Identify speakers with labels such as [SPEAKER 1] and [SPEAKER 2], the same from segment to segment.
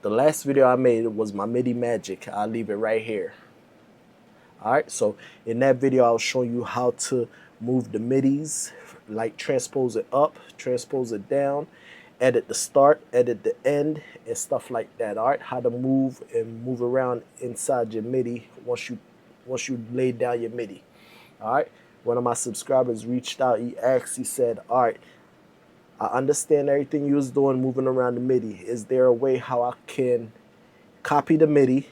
[SPEAKER 1] the last video I made was my MIDI magic. I'll leave it right here. Alright, so in that video I'll show you how to move the MIDIs, like transpose it up, transpose it down, edit the start, edit the end, and stuff like that. Alright, how to move and move around inside your MIDI once you lay down your MIDI. Alright, one of my subscribers reached out, he asked, he said, alright, I understand everything you was doing moving around the MIDI. Is there a way how I can copy the MIDI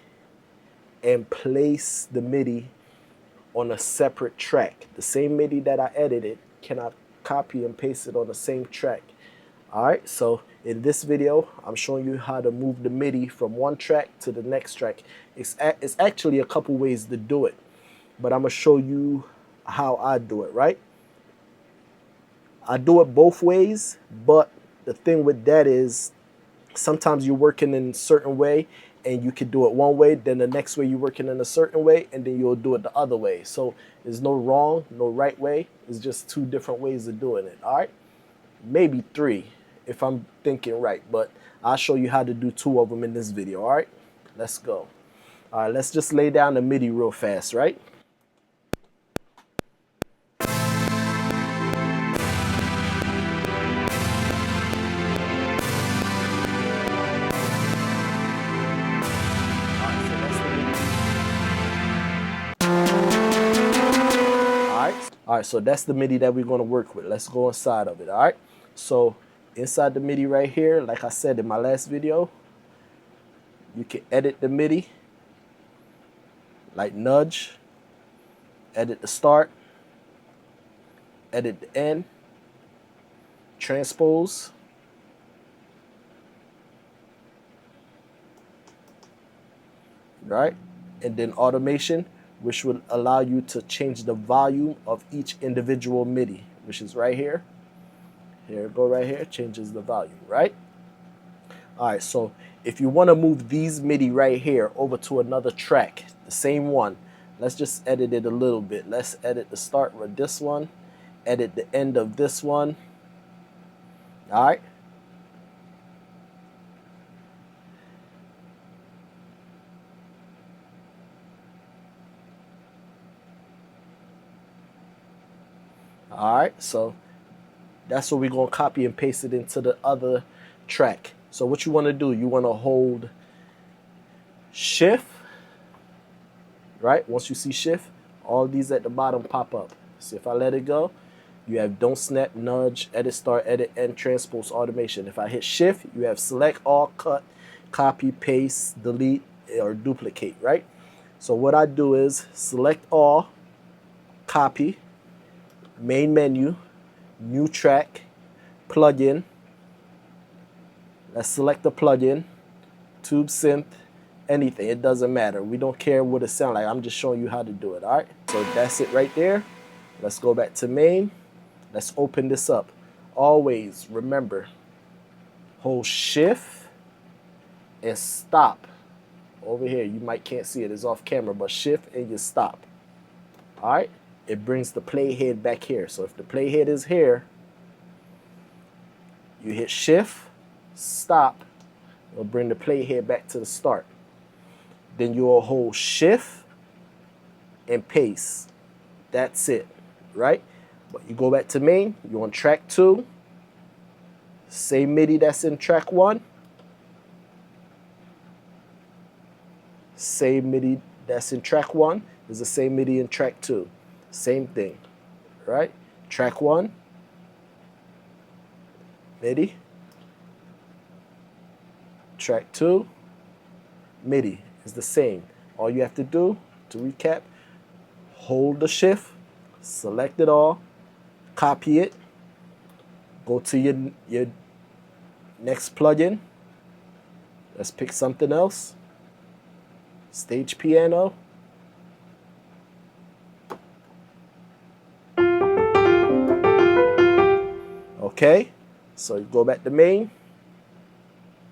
[SPEAKER 1] and place the MIDI on a separate track? The same MIDI that I edited, can I copy and paste it on the same track? Alright, so in this video, I'm showing you how to move the MIDI from one track to the next track. It's actually a couple ways to do it, but I'm going to show you how I do it, right? I do it both ways, but the thing with that is sometimes you're working in a certain way and you can do it one way, then the next way you're working in a certain way, and then you'll do it the other way. So there's no wrong, no right way. It's just two different ways of doing it, all right? Maybe three if I'm thinking right, but I'll show you how to do two of them in this video, all right? Let's go. All right, let's just lay down the MIDI real fast, right? All right, so that's the MIDI that we're going to work with. Let's go inside of it, all right? So inside the MIDI right here, like I said in my last video, you can edit the MIDI, like nudge, edit the start, edit the end, transpose, right? And then automation, which will allow you to change the volume of each individual MIDI, which is right here. Here, go right here, changes the volume, right? All right, so if you want to move these MIDI right here over to another track, the same one, let's just edit it a little bit. Let's edit the start of this one, edit the end of this one, all right? All right, so that's what we're going to copy and paste it into the other track. So what you want to do, you want to hold shift, right? Once you see shift, all these at the bottom pop up. So if I let it go, you have don't snap, nudge, edit start, edit end, transpose, automation. If I hit shift, you have select all, cut, copy, paste, delete, or duplicate, right? So what I do is select all, copy, main menu, new track, plugin. Let's select the plugin, tube synth, anything. It doesn't matter. We don't care what it sounds like. I'm just showing you how to do it, all right? So that's it right there. Let's go back to main. Let's open this up. Always remember, hold shift and stop. Over here, you might can't see it. It's off camera, but shift and you stop. All right? It brings the playhead back here. So if the playhead is here, you hit shift, stop, it'll bring the playhead back to the start. Then you'll hold shift and paste. That's it, right? But you go back to main, you're on track 2, same MIDI that's in track 1, same MIDI that's in track 1 is the same MIDI in track 2. Same thing, right? Track 1, MIDI. Track 2, MIDI is the same. All you have to do, to recap, hold the shift, select it all, copy it, go to your next plugin. Let's pick something else. Stage piano. Okay, so you go back to main,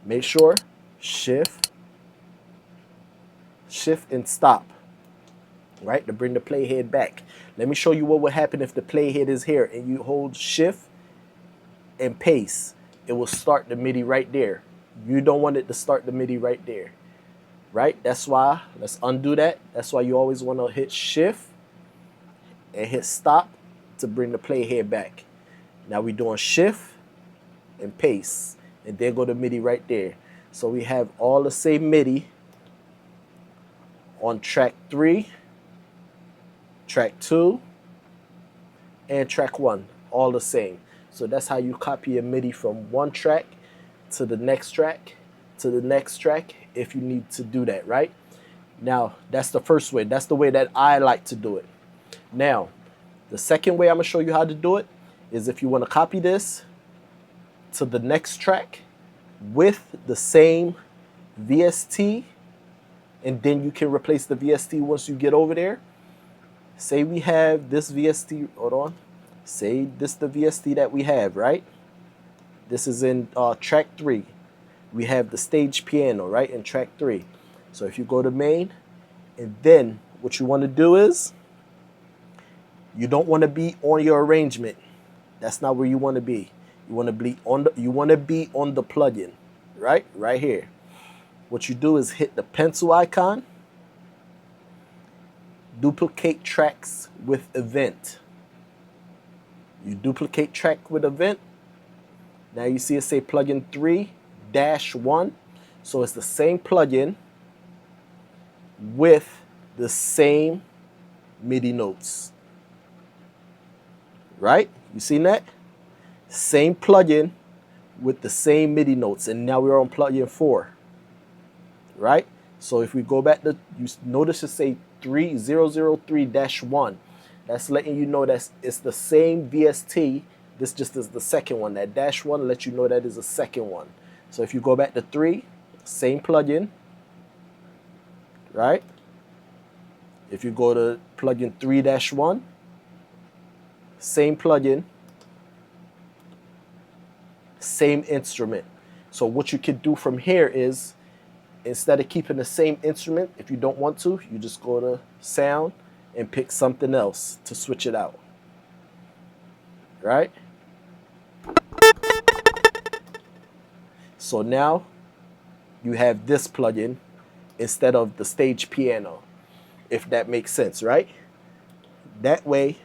[SPEAKER 1] make sure, shift and stop, right, to bring the playhead back. Let me show you what would happen if the playhead is here and you hold shift and paste. It will start the MIDI right there. You don't want it to start the MIDI right there, right? That's why, let's undo that. That's why you always want to hit shift and hit stop to bring the playhead back. Now we're doing shift and paste, and there go the MIDI right there. So we have all the same MIDI on track 3, track 2, and track 1, all the same. So that's how you copy a MIDI from one track to the next track to the next track if you need to do that, right? Now, that's the first way. That's the way that I like to do it. Now, the second way I'm gonna show you how to do it is if you want to copy this to the next track with the same VST, and then you can replace the VST once you get over there. Say we have this VST, hold on. Say this is the VST that we have, right? This is in track 3. We have the stage piano, right, in track 3. So if you go to main, and then what you want to do is, you don't want to be on your arrangement. That's not where you want to be. You want to be on the plugin, right? Right here. What you do is hit the pencil icon, duplicate tracks with event. You duplicate track with event. Now you see it say plugin 3-1. So it's the same plugin with the same MIDI notes. Right? You seen that? Same plugin with the same MIDI notes. And now we're on plugin 4. Right? So if we go back to, you notice it say 3003-1. That's letting you know that it's the same VST. This just is the second one. That -1 lets you know that is the second one. So if you go back to 3, same plugin. Right? If you go to plugin 3-1, same plugin, same instrument. So what you can do from here is, instead of keeping the same instrument, if you don't want to, you just go to sound and pick something else to switch it out. Right? So now you have this plugin instead of the stage piano, if that makes sense, right? That way,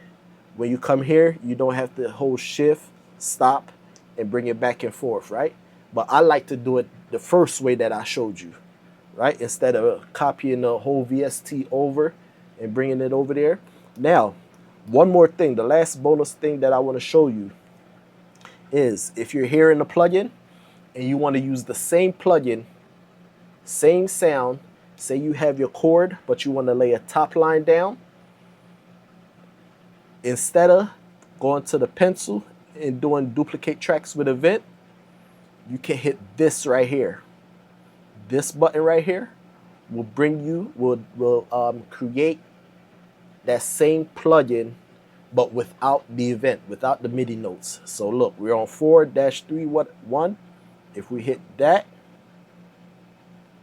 [SPEAKER 1] when you come here, you don't have to hold shift, stop, and bring it back and forth, right? But I like to do it the first way that I showed you, right? Instead of copying the whole VST over and bringing it over there. Now, one more thing, the last bonus thing that I want to show you is if you're here in the plugin and you want to use the same plugin, same sound, say you have your chord, but you want to lay a top line down, instead of going to the pencil and doing duplicate tracks with event, you can hit this right here. This button right here will bring you, will create that same plugin, but without the event, without the MIDI notes. So look, we're on 4-3-1. If we hit that,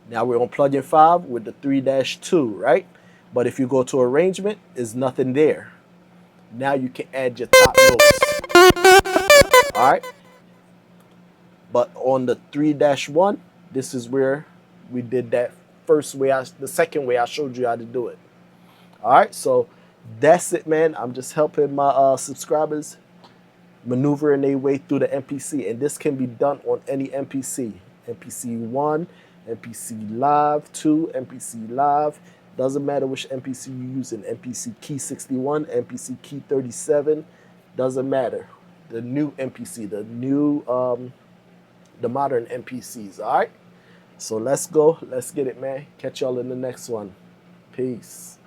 [SPEAKER 1] now we're on plugin 5 with the 3-2, right? But if you go to arrangement, there's nothing there. Now you can add your top notes. All right. But on the 3-1, this is where we did that first way, the second way I showed you how to do it. All right, so that's it, man. I'm just helping my subscribers maneuvering their way through the MPC, and this can be done on any MPC. MPC 1, MPC Live 2, MPC Live. Doesn't matter which MPC you're using. MPC Key 61, MPC Key 37. Doesn't matter. The new MPC, the modern MPCs. All right. So let's go. Let's get it, man. Catch y'all in the next one. Peace.